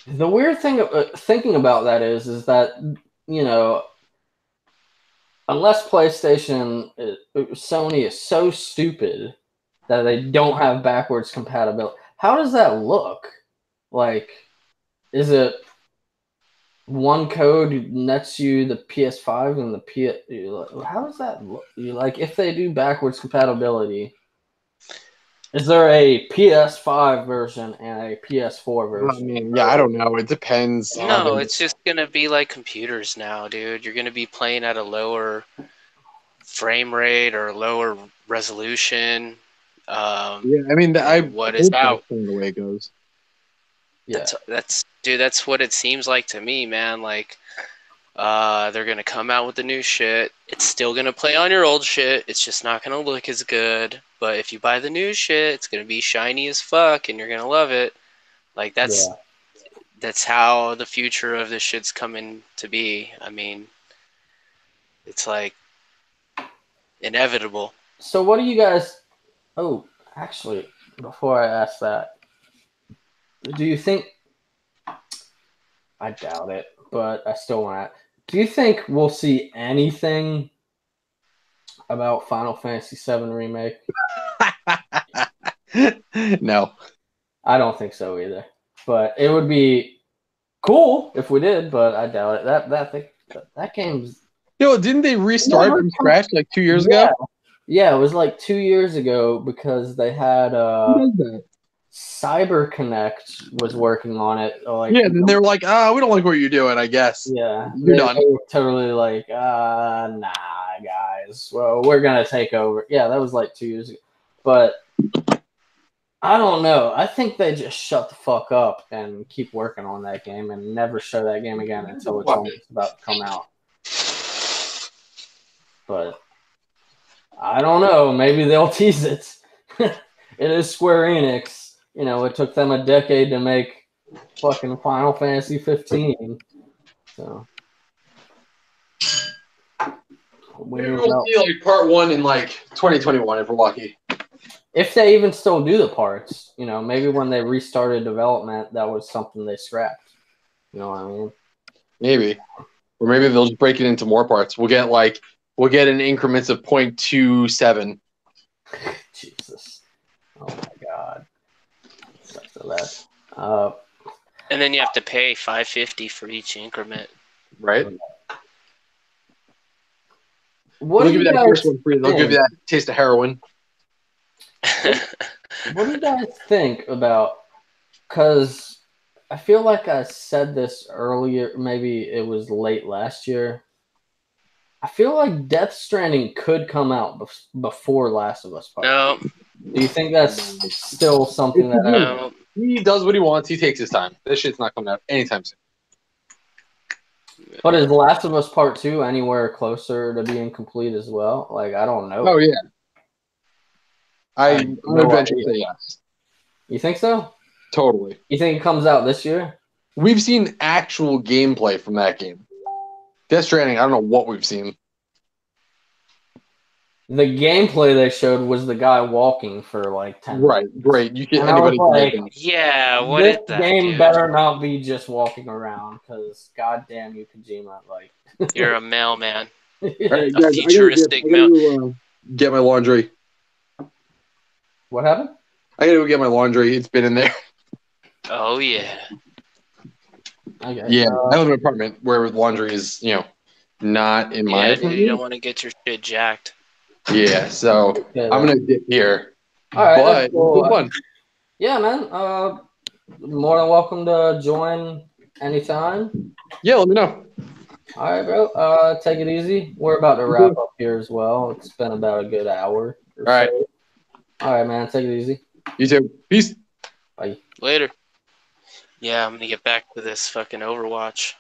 the weird thing thinking about that is that unless PlayStation, Sony is so stupid that they don't have backwards compatibility. How does that look? Like, is it one code nets you the PS5 and the How does that look? Like, if they do backwards compatibility, is there a PS5 version and a PS4 version? I mean, yeah, I don't know. It depends. No, it's just gonna be like computers now, dude. You're gonna be playing at a lower frame rate or lower resolution. Yeah, I mean, what is out? The way it goes. Yeah, that's what it seems like to me, man. Like, they're gonna come out with the new shit. It's still gonna play on your old shit. It's just not gonna look as good. But if you buy the new shit, it's gonna be shiny as fuck, and you're gonna love it. Like that's how the future of this shit's coming to be. I mean, it's like inevitable. So what do you guys? Oh, actually, before I ask that, do you think? I doubt it, but I still want to. Do you think we'll see anything about Final Fantasy VII Remake? No. I don't think so either. But it would be cool if we did, but I doubt it. That game's... Didn't they restart from scratch like 2 years ago? Yeah, it was like 2 years ago because they had Cyber Connect was working on it. Like, yeah, then they were like, we don't like what you're doing, I guess. Yeah. You're done. They were totally like, nah, guys. Well, we're going to take over. Yeah, that was like 2 years ago. But I don't know. I think they just shut the fuck up and keep working on that game and never show that game again until it's almost about to come out. But I don't know. Maybe they'll tease it. It is Square Enix. You know, it took them a decade to make fucking Final Fantasy 15. So maybe we'll see like part 1 in like 2021 if we're lucky. If they even still do the parts, you know, maybe when they restarted development, that was something they scrapped. You know what I mean? Maybe. Or maybe they'll just break it into more parts. We'll get in increments of 0.27. Jesus. Oh my god. Sucks to that. And then you have to pay $5.50 for each increment. Right? What they'll give you that first one free. They'll give you that taste of heroin. What do you guys think about? Because I feel like I said this earlier. Maybe it was late last year. I feel like Death Stranding could come out before Last of Us Part. No. Do you think that's still something that... No. He does what he wants. He takes his time. This shit's not coming out anytime soon. But is Last of Us Part 2 anywhere closer to being complete as well? Like, I don't know. Oh, yeah. I would venture to say yes. You think so? Totally. You think it comes out this year? We've seen actual gameplay from that game. Death Stranding, I don't know what we've seen. The gameplay they showed was the guy walking for like 10 Right, minutes. Great. You can And anybody I was like, can yeah, what this is that, game dude? better not be just walking around, because goddamn you, Kojima. Like, you're a mailman. Right, a futuristic mail. Get my laundry. What happened? I gotta go get my laundry. It's been in there. Oh yeah. Okay. Yeah, I live in an apartment where laundry is, not in my apartment. You don't want to get your shit jacked. Yeah, so I'm gonna dip here. All right, but that's cool. It's fun. Yeah, man. More than welcome to join anytime. Yeah, let me know. All right, bro. Take it easy. We're about to wrap up here as well. It's been about a good hour. All right. All right, man. Take it easy. You too. Peace. Bye. Later. Yeah, I'm gonna get back to this fucking Overwatch.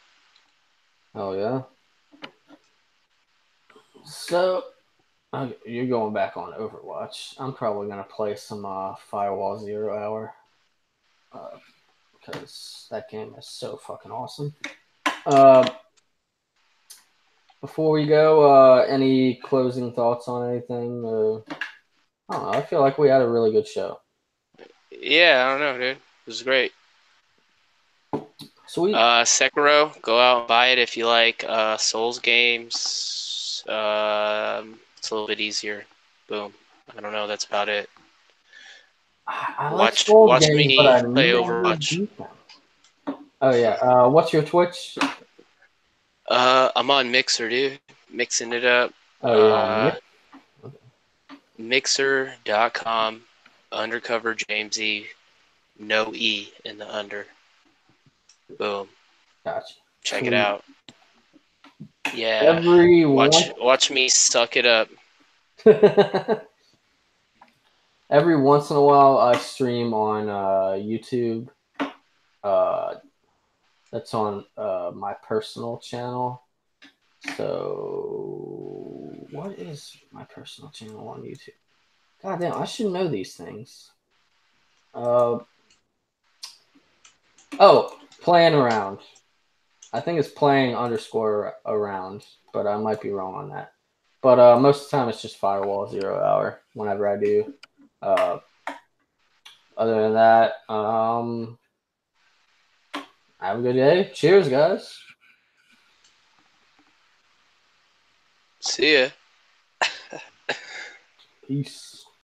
Oh yeah. So, you're going back on Overwatch. I'm probably gonna play some Firewall 0 Hour, because that game is so fucking awesome. Before we go, any closing thoughts on anything? I don't know. I feel like we had a really good show. Yeah, I don't know, dude. It was great. Sweet. Sekiro, go out and buy it if you like Souls games. It's a little bit easier. Boom. I don't know. That's about it. I like Watch Souls games, me but I play never Overwatch. beat them. Oh yeah. What's your Twitch? I'm on Mixer, dude. Mixing it up. Oh, you're on Mixer.com. Undercover Jamesy. No E in the under. Boom. Gotcha. Check it Sweet. out. Yeah. Watch me suck it up. Every once in a while, I stream on YouTube. That's on my personal channel. So, what is my personal channel on YouTube? God damn, I should know these things. Playing around. I think it's playing _ around, but I might be wrong on that. But most of the time, it's just Firewall 0 Hour whenever I do. Other than that, have a good day. Cheers, guys. See ya. Peace.